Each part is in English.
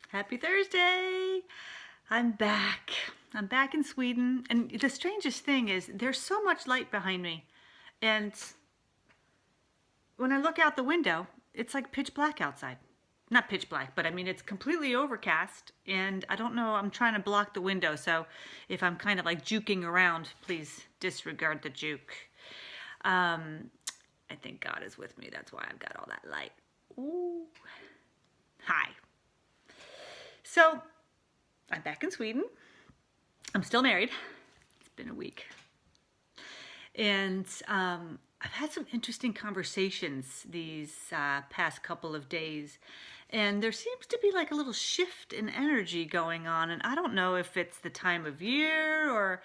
Happy Thursday! I'm back. I'm back in Sweden. And the strangest thing is there's so much light behind me. And when I look out the window, it's like pitch black outside. Not pitch black, but I mean, it's completely overcast. And I don't know, I'm trying to block the window. So if I'm kind of like juking around, please disregard the juke. I think God is with me. That's why I've got all that light. Ooh. Hi. So I'm back in Sweden. I'm still married. It's been a week. And I've had some interesting conversations these past couple of days. And there seems to be like a little shift in energy going on. And I don't know if it's the time of year or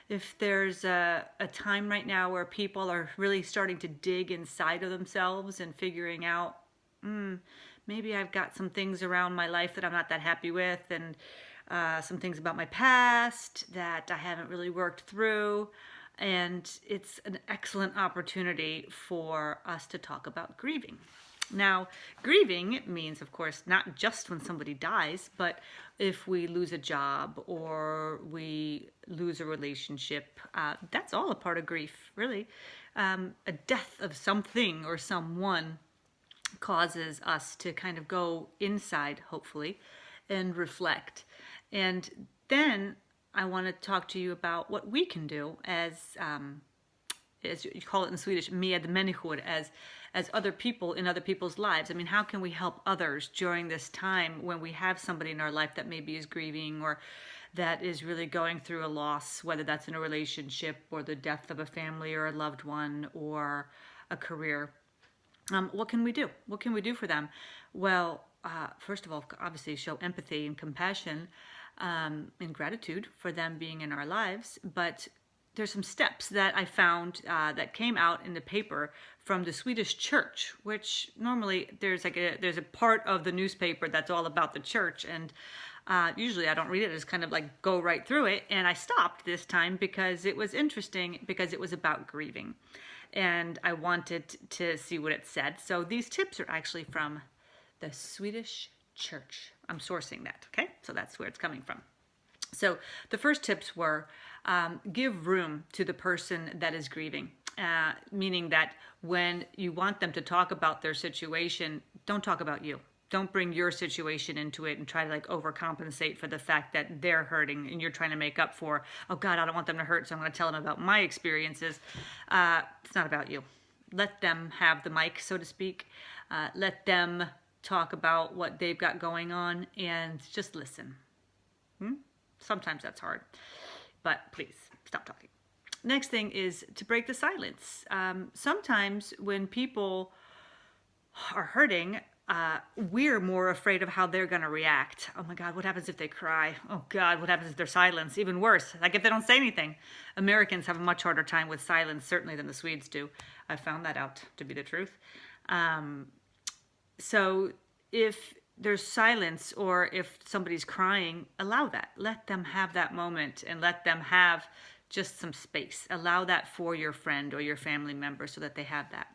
if there's a time right now where people are really starting to dig inside of themselves and figuring out, maybe I've got some things around my life that I'm not that happy with, and some things about my past that I haven't really worked through. And it's an excellent opportunity for us to talk about grieving. Now, grieving means, of course, not just when somebody dies, but if we lose a job or we lose a relationship, that's all a part of grief, really. A death of something or someone causes us to kind of go inside, hopefully, and reflect. And then I want to talk to you about what we can do as you call it in Swedish, medmänniskor, as other people in other people's lives. I mean, how can we help others during this time when we have somebody in our life that maybe is grieving or that is really going through a loss, whether that's in a relationship or the death of a family or a loved one or a career. What can we do? What can we do for them? Well, first of all, obviously show empathy and compassion and gratitude for them being in our lives. But there's some steps that I found that came out in the paper from the Swedish church, which normally there's a part of the newspaper that's all about the church, and usually I don't read it. I just kind of like go right through it. And I stopped this time because it was interesting, because it was about grieving. And I wanted to see what it said. So these tips are actually from the Swedish church. I'm sourcing that, okay? So that's where it's coming from. So the first tips were give room to the person that is grieving, meaning that when you want them to talk about their situation, don't talk about you. Don't bring your situation into it and try to like overcompensate for the fact that they're hurting and you're trying to make up for, oh God, I don't want them to hurt, so I'm going to tell them about my experiences. It's not about you. Let them have the mic, so to speak. Let them talk about what they've got going on and just listen. Sometimes that's hard, but please stop talking. Next thing is to break the silence. Sometimes when people are hurting, we're more afraid of how they're going to react. Oh my God, what happens if they cry? Oh God, what happens if they're silent? Even worse, like if they don't say anything. Americans have a much harder time with silence, certainly, than the Swedes do. I found that out to be the truth. So if there's silence or if somebody's crying, allow that. Let them have that moment and let them have just some space. Allow that for your friend or your family member so that they have that.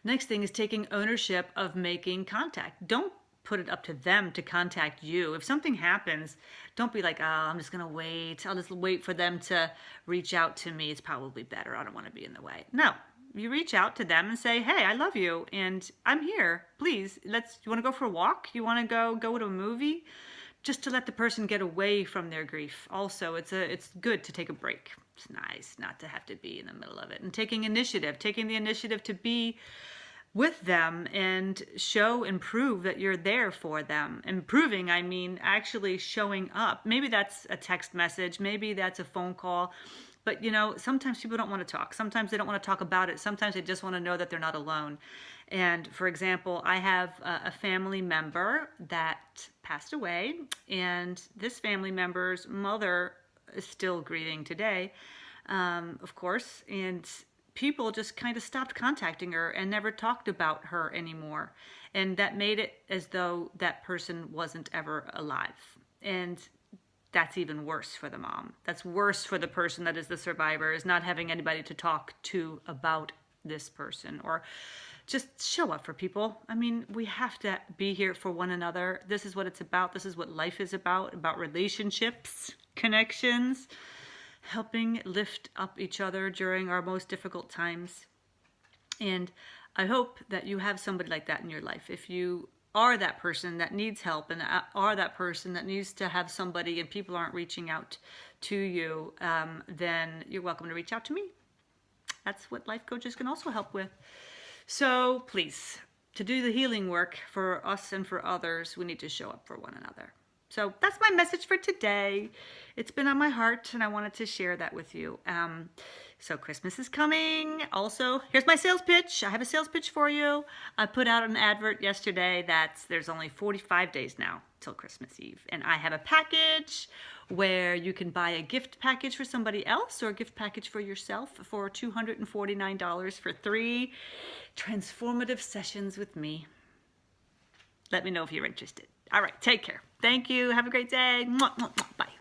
Next thing is taking ownership of making contact. Don't put it up to them to contact you. If something happens, don't be like, oh, I'm just going to wait. I'll just wait for them to reach out to me. It's probably better. I don't want to be in the way. No, you reach out to them and say, hey, I love you and I'm here. Please, you want to go for a walk? You want to go to a movie? Just to let the person get away from their grief. Also, it's good to take a break. It's nice not to have to be in the middle of it. And taking the initiative to be with them and show and prove that you're there for them. And proving, I mean actually showing up. Maybe that's a text message, maybe that's a phone call, but sometimes people don't want to talk. Sometimes they don't want to talk about it. Sometimes they just want to know that they're not alone. And for example, I have a family member that passed away, and this family member's mother is still grieving today, of course, and people just kind of stopped contacting her and never talked about her anymore. And that made it as though that person wasn't ever alive. And that's even worse for the mom. That's worse for the person that is the survivor, is not having anybody to talk to about this person, or just show up for people. I mean, we have to be here for one another. This is what it's about. This is what life is about relationships, connections, helping lift up each other during our most difficult times. And I hope that you have somebody like that in your life. If you are that person that needs help and are that person that needs to have somebody and people aren't reaching out to you, then you're welcome to reach out to me. That's what life coaches can also help with. So please, to do the healing work for us and for others, we need to show up for one another. So that's my message for today. It's been on my heart and I wanted to share that with you. So Christmas is coming. Also, here's my sales pitch. I have a sales pitch for you. I put out an advert yesterday that there's only 45 days now till Christmas Eve. And I have a package where you can buy a gift package for somebody else or a gift package for yourself for $249 for 3 transformative sessions with me. Let me know if you're interested. All right, take care. Thank you. Have a great day. Mwah, mwah, mwah. Bye.